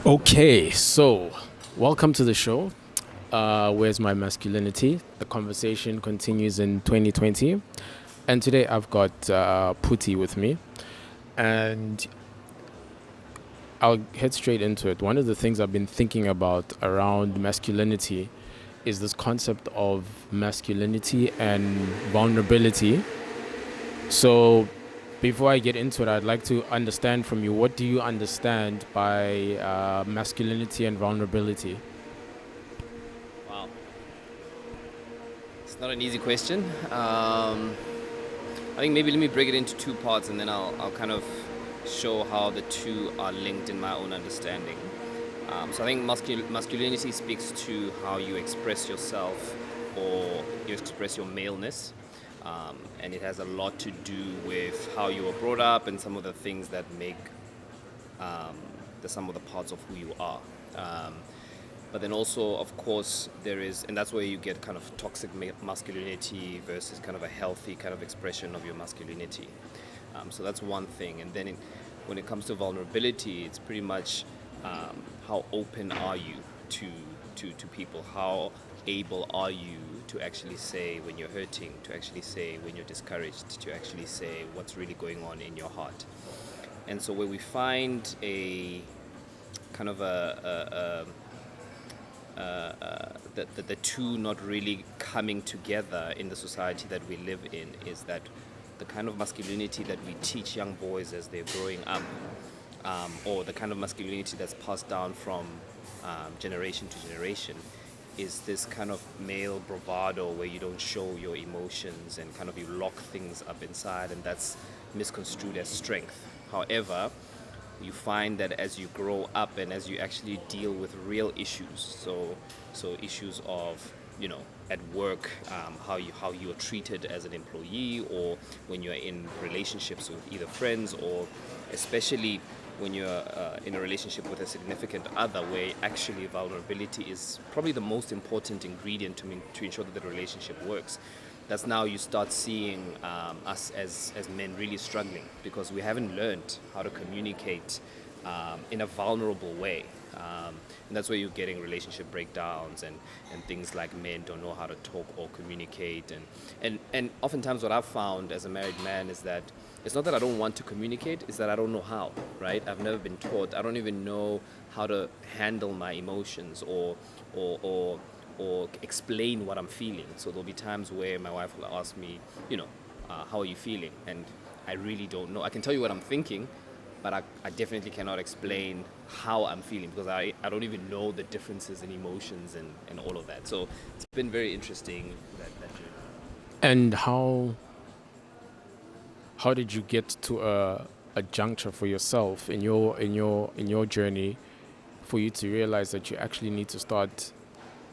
Okay, so welcome to the show. Where's My Masculinity? The conversation continues in 2020. And today I've got Puti with me. And I'll head straight into it. One of the things I've been thinking about around masculinity is this concept of masculinity and vulnerability. So before I get into it, I'd like to understand from you, what do you understand by masculinity and vulnerability? Wow, it's not an easy question. I think maybe let me break it into two parts, and then I'll kind of show how the two are linked in my own understanding. So I think masculinity speaks to how you express yourself or you express your maleness. And it has a lot to do with how you were brought up and some of the things that make some of the parts of who you are. Um, but then also, of course, there is, and that's where you get kind of toxic masculinity versus kind of a healthy kind of expression of your masculinity. So that's one thing. And then when it comes to vulnerability, it's pretty much how open are you to, to people? How able are you to actually say when you're hurting, to actually say when you're discouraged, to actually say what's really going on in your heart? And so where we find a kind of the two not really coming together in the society that we live in is that the kind of masculinity that we teach young boys as they're growing up, or the kind of masculinity that's passed down from generation to generation, is this kind of male bravado where you don't show your emotions and kind of you lock things up inside, and that's misconstrued as strength. However, you find that as you grow up and as you actually deal with real issues, so issues of, at work, how you are treated as an employee, or when you're in relationships with either friends, or especially when you're in a relationship with a significant other, where actually vulnerability is probably the most important ingredient to ensure that the relationship works. That's now you start seeing us as men really struggling because we haven't learned how to communicate in a vulnerable way. And that's where you're getting relationship breakdowns and things like men don't know how to talk or communicate. And oftentimes what I've found as a married man is that it's not that I don't want to communicate, it's that I don't know how, right? I've never been taught. I don't even know how to handle my emotions or explain what I'm feeling. So there'll be times where my wife will ask me, how are you feeling? And I really don't know. I can tell you what I'm thinking, but I definitely cannot explain how I'm feeling because I don't even know the differences in emotions and all of that. So it's been very interesting that journey. And how did you get to a juncture for yourself in your journey, for you to realize that you actually need to start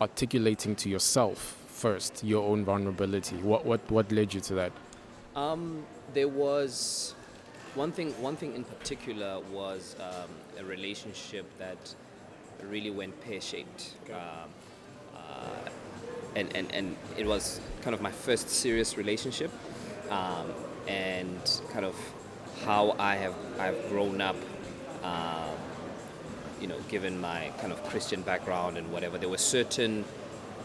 articulating to yourself first your own vulnerability? What led you to that? There was one thing in particular was a relationship that really went pear-shaped. And it was kind of my first serious relationship, um, and kind of how I've grown up, um, given my kind of Christian background and whatever. There were certain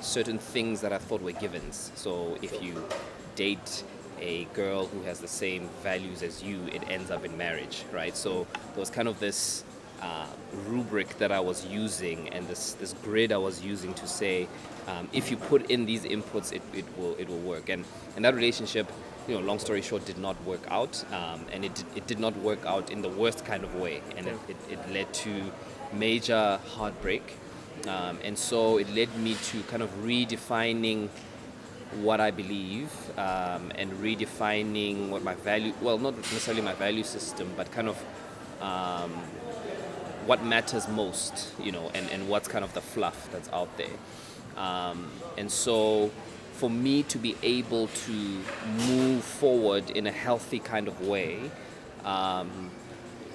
things that I thought were givens. So if you date a girl who has the same values as you, it ends up in marriage, right? So there was kind of this uh, rubric that I was using, and this grid I was using to say, if you put in these inputs, it will work. And that relationship, long story short, did not work out, and it did not work out in the worst kind of way, and it led to major heartbreak. And so it led me to kind of redefining what I believe, and redefining what my value, well, not necessarily my value system, but kind of um, what matters most, and what's kind of the fluff that's out there. And so for me to be able to move forward in a healthy kind of way, um,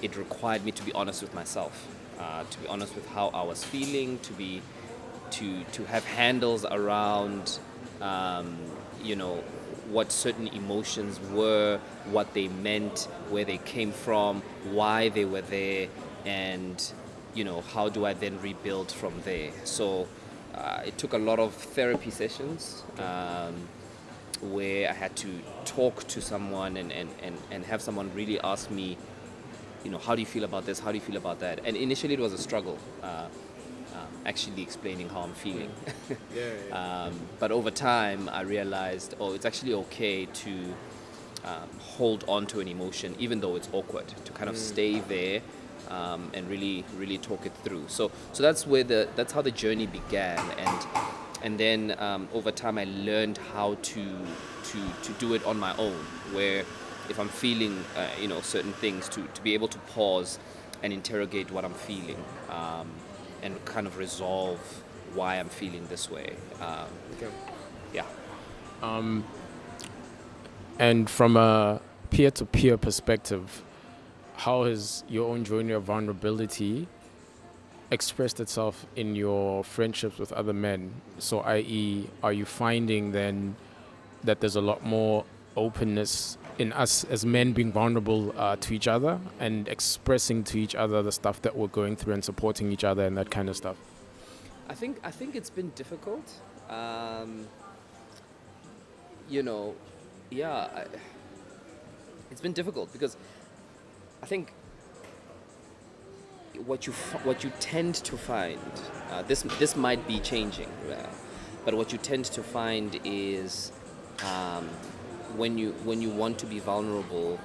it required me to be honest with myself, to be honest with how I was feeling, to have handles around, um, you know, what certain emotions were, what they meant, where they came from, why they were there, and how do I then rebuild from there? So it took a lot of therapy sessions where I had to talk to someone and have someone really ask me, how do you feel about this? How do you feel about that? And initially it was a struggle, actually explaining how I'm feeling. But over time I realized, it's actually okay to hold on to an emotion, even though it's awkward, to kind of stay there and really, really talk it through. So that's how the journey began, and then over time I learned how to do it on my own. Where if I'm feeling certain things, to be able to pause and interrogate what I'm feeling, and kind of resolve why I'm feeling this way. Yeah. And from a peer-to-peer perspective, how has your own journey of vulnerability expressed itself in your friendships with other men? So, i.e., are you finding then that there's a lot more openness in us as men being vulnerable to each other and expressing to each other the stuff that we're going through and supporting each other and that kind of stuff? I think it's been difficult. Yeah, it's been difficult because I think what you tend to find, this might be changing, but what you tend to find is when you want to be vulnerable,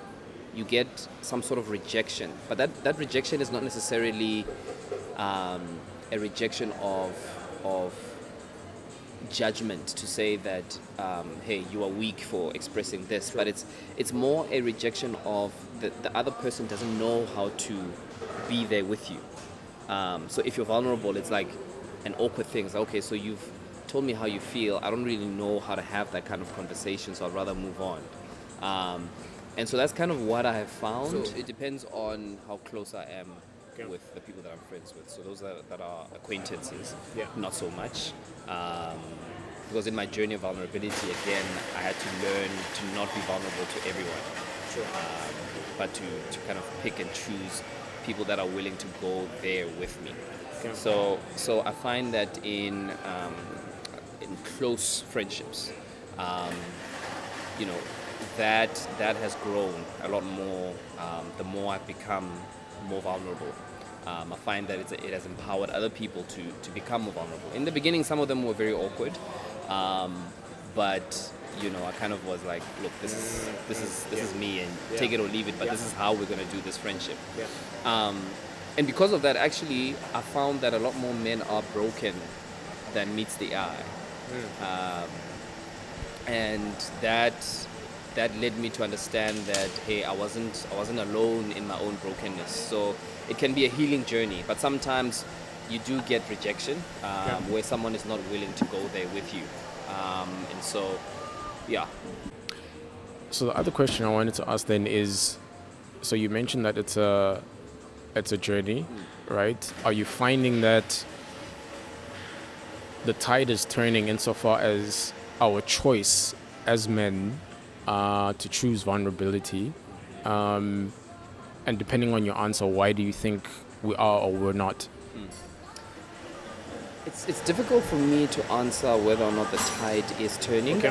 you get some sort of rejection. But that rejection is not necessarily a rejection of judgment, to say that hey, you are weak for expressing this. But it's more a rejection of the other person doesn't know how to be there with you. So if you're vulnerable, it's like an awkward thing. It's like, okay, so you've told me how you feel. I don't really know how to have that kind of conversation, so I'd rather move on. And so that's kind of what I have found. So it depends on how close I am with the people that I'm friends with. So those that are acquaintances, not so much. Because in my journey of vulnerability, again, I had to learn to not be vulnerable to everyone. But to kind of pick and choose people that are willing to go there with me. So I find that in close friendships, that has grown a lot more the more I've become more vulnerable. I find that it has empowered other people to become more vulnerable. In the beginning, some of them were very awkward, but I kind of was like, look, this is me, and take it or leave it, but this is how we're going to do this friendship. And because of that, actually, I found that a lot more men are broken than meets the eye. And that led me to understand that, hey, I wasn't alone in my own brokenness. So it can be a healing journey, but sometimes you do get rejection where someone is not willing to go there with you. And so, yeah. So the other question I wanted to ask then is, so you mentioned that it's a journey, right? Are you finding that the tide is turning insofar as our choice as men to choose vulnerability? And depending on your answer, why do you think we are or we're not? It's difficult for me to answer whether or not the tide is turning.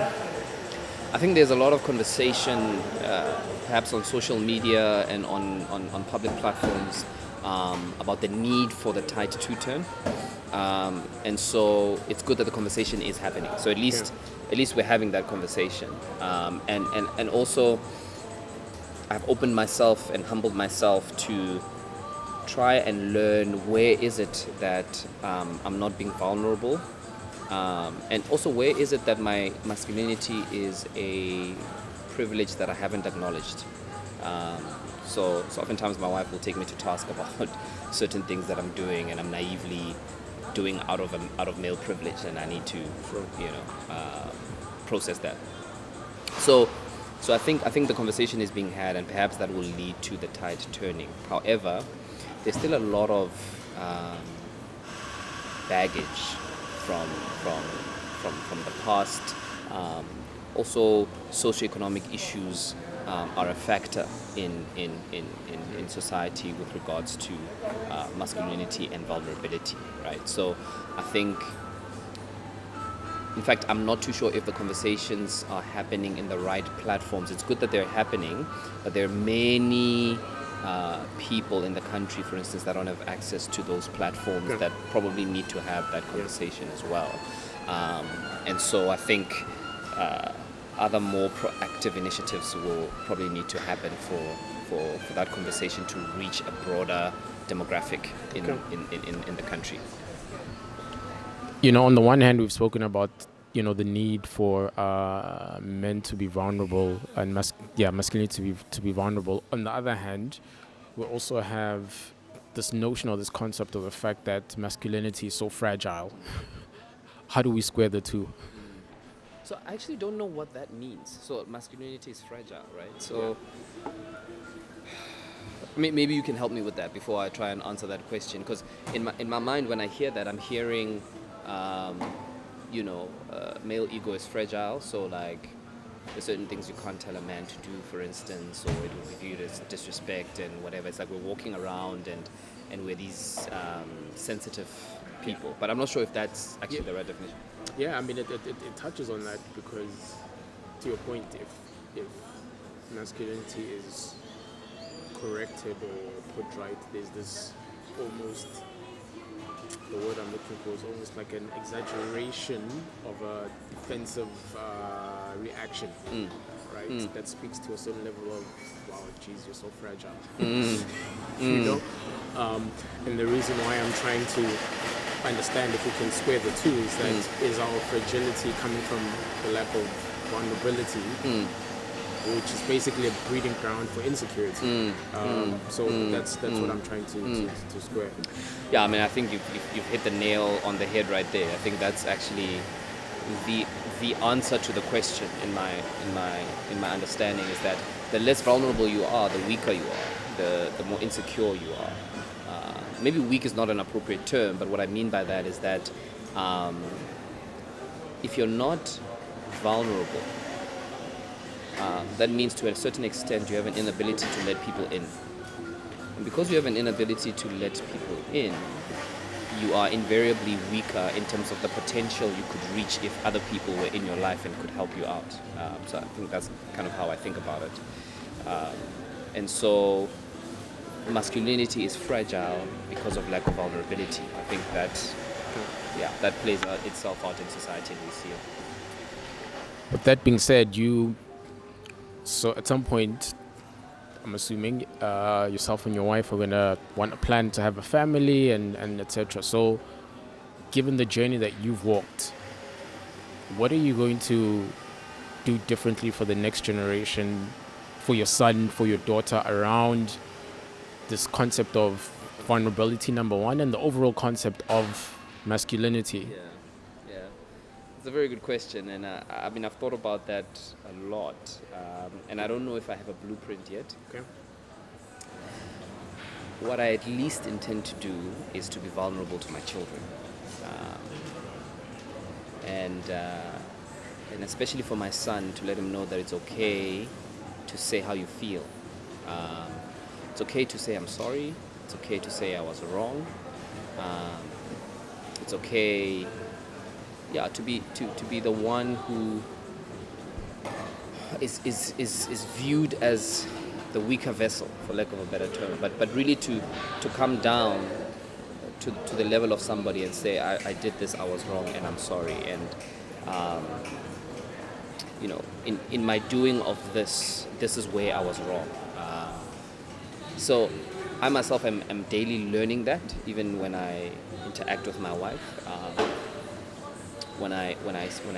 I think there's a lot of conversation, perhaps on social media and on public platforms, about the need for the tide to turn. And so it's good that the conversation is happening. So at least we're having that conversation. And also, I've opened myself and humbled myself to try and learn where is it that I'm not being vulnerable. And also, where is it that my masculinity is a privilege that I haven't acknowledged? So oftentimes my wife will take me to task about certain things that I'm doing, and I'm naively doing out of male privilege, and I need to, process that. So I think the conversation is being had, and perhaps that will lead to the tide turning. However, there's still a lot of baggage from the past. Also, socioeconomic issues are a factor in society with regards to masculinity and vulnerability, right? So I think, in fact, I'm not too sure if the conversations are happening in the right platforms. It's good that they're happening, but there are many people in the country, for instance, that don't have access to those platforms that probably need to have that conversation as well. And so I think other more proactive initiatives will probably need to happen for that conversation to reach a broader demographic in the country. On the one hand, we've spoken about the need for men to be vulnerable and masculinity to be vulnerable. On the other hand, we also have this notion or this concept of the fact that masculinity is so fragile. How do we square the two? So I actually don't know what that means. So masculinity is fragile, right? So maybe you can help me with that before I try and answer that question. Because in my mind, when I hear that, I'm hearing, male ego is fragile. So like, there's certain things you can't tell a man to do, for instance, or it will be viewed as disrespect and whatever. It's like we're walking around and we're these sensitive people. But I'm not sure if that's actually the right definition. Yeah, I mean, it touches on that because, to your point, if masculinity is corrected or put right, there's this almost, the word I'm looking for is almost like an exaggeration of a defensive reaction, right? That speaks to a certain level of, wow, geez, you're so fragile. And the reason why I'm trying to understand if we can square the two is that is our fragility coming from the lack of vulnerability, which is basically a breeding ground for insecurity. So that's what I'm trying to square. Yeah, I mean, I think you've hit the nail on the head right there. I think that's actually the answer to the question in my understanding is that the less vulnerable you are, the weaker you are, the more insecure you are. Maybe weak is not an appropriate term, but what I mean by that is that if you're not vulnerable, that means to a certain extent you have an inability to let people in. And because you have an inability to let people in, you are invariably weaker in terms of the potential you could reach if other people were in your life and could help you out. So I think that's kind of how I think about it. And so masculinity is fragile because of lack of vulnerability. I think that plays itself out in society, and we see it. But that being said, so at some point, I'm assuming yourself and your wife are gonna want a plan to have a family and etc. So, given the journey that you've walked, what are you going to do differently for the next generation, for your son, for your daughter, around this concept of vulnerability, number one, and the overall concept of masculinity? Yeah. It's a very good question, and I mean, I've thought about that a lot, and I don't know if I have a blueprint yet. Okay. What I at least intend to do is to be vulnerable to my children, and especially for my son, to let him know that it's okay to say how you feel. It's okay to say I'm sorry. It's okay to say I was wrong. It's okay, to be the one who is viewed as the weaker vessel, for lack of a better term. But really to come down to the level of somebody and say I did this, I was wrong, and I'm sorry. And in my doing of this is where I was wrong. So I myself am daily learning that, even when I interact with my wife. When I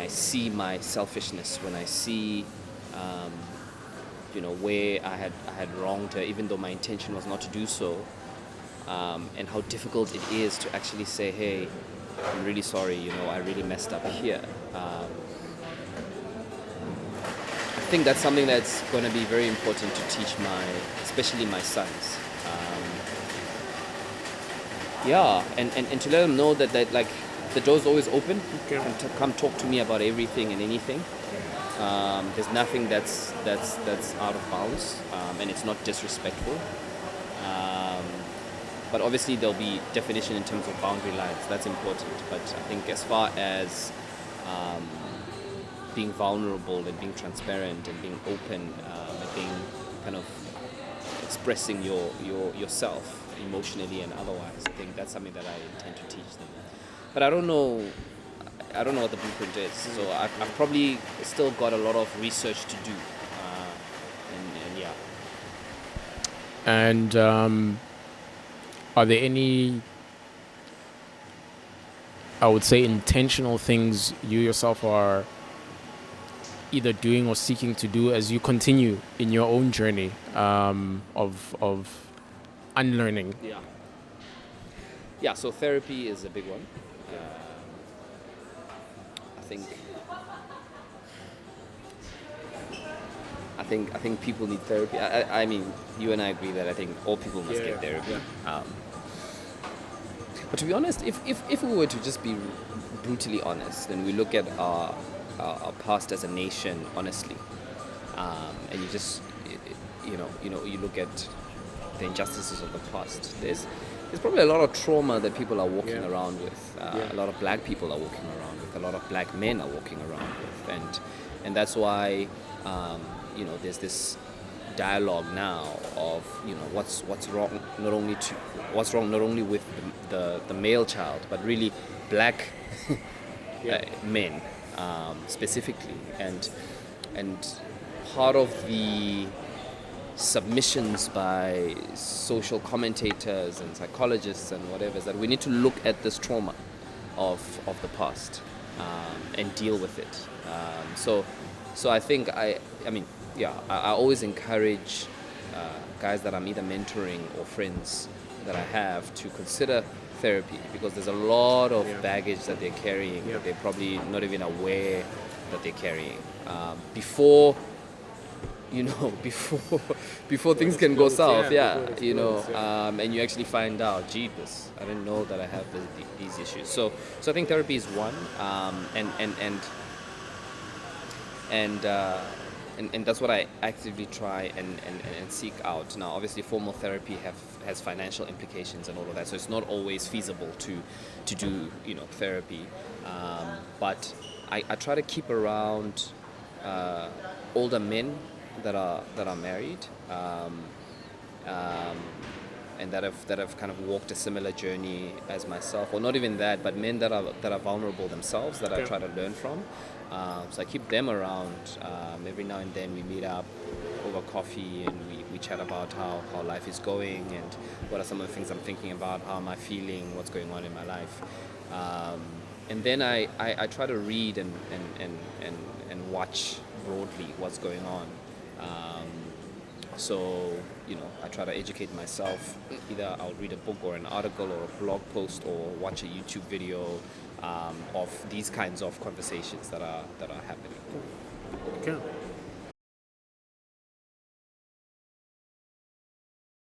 see my selfishness, when I see where I had wronged her, even though my intention was not to do so, and how difficult it is to actually say, hey, I'm really sorry, I really messed up here. I think that's something that's going to be very important to teach especially my sons. And to let them know that like the door's always open. Okay. And to come talk to me about everything and anything. There's nothing that's out of bounds, and it's not disrespectful. Um, but obviously there'll be definition in terms of boundary lines. That's important. But I think as far as um, being vulnerable and being transparent and being open and being kind of expressing yourself emotionally and otherwise, I think that's something that I intend to teach them. But I don't know what the blueprint is, so I've probably still got a lot of research to do, and yeah. And are there any, I would say, intentional things you yourself are either doing or seeking to do as you continue in your own journey of unlearning? Yeah, so therapy is a big one. I think I think people need therapy. I mean, you and I agree that I think all people must get therapy. But to be honest, if we were to just be brutally honest and we look at our past as a nation honestly, and you just you look at the injustices of the past, there's probably a lot of trauma that people are walking around with. A lot of black people are walking around with. A lot of black men are walking around with, and that's why there's this dialogue now of what's wrong not only with the male child, but really black men specifically, and part of the submissions by social commentators and psychologists and whatever is that we need to look at this trauma of the past and deal with it. So I think I always encourage guys that I'm either mentoring or friends that I have to consider therapy, because there's a lot of baggage that they're carrying that they're probably not even aware that they're carrying before things can go south, and you actually find out, jeepers, I didn't know that I have these issues. So I think therapy is one, and that's what I actively try and seek out. Now, obviously, formal therapy has financial implications and all of that, so it's not always feasible to do therapy. But I try to keep around older men that are married, and that have kind of walked a similar journey as myself, or not even that, but men that are vulnerable themselves that I try to learn from. So I keep them around. Every now and then we meet up over coffee and we chat about how life is going and what are some of the things I'm thinking about, how am I feeling, what's going on in my life. And then I try to read and watch broadly what's going on. So I try to educate myself. Either I'll read a book or an article or a blog post or watch a YouTube video of these kinds of conversations that are happening. Okay.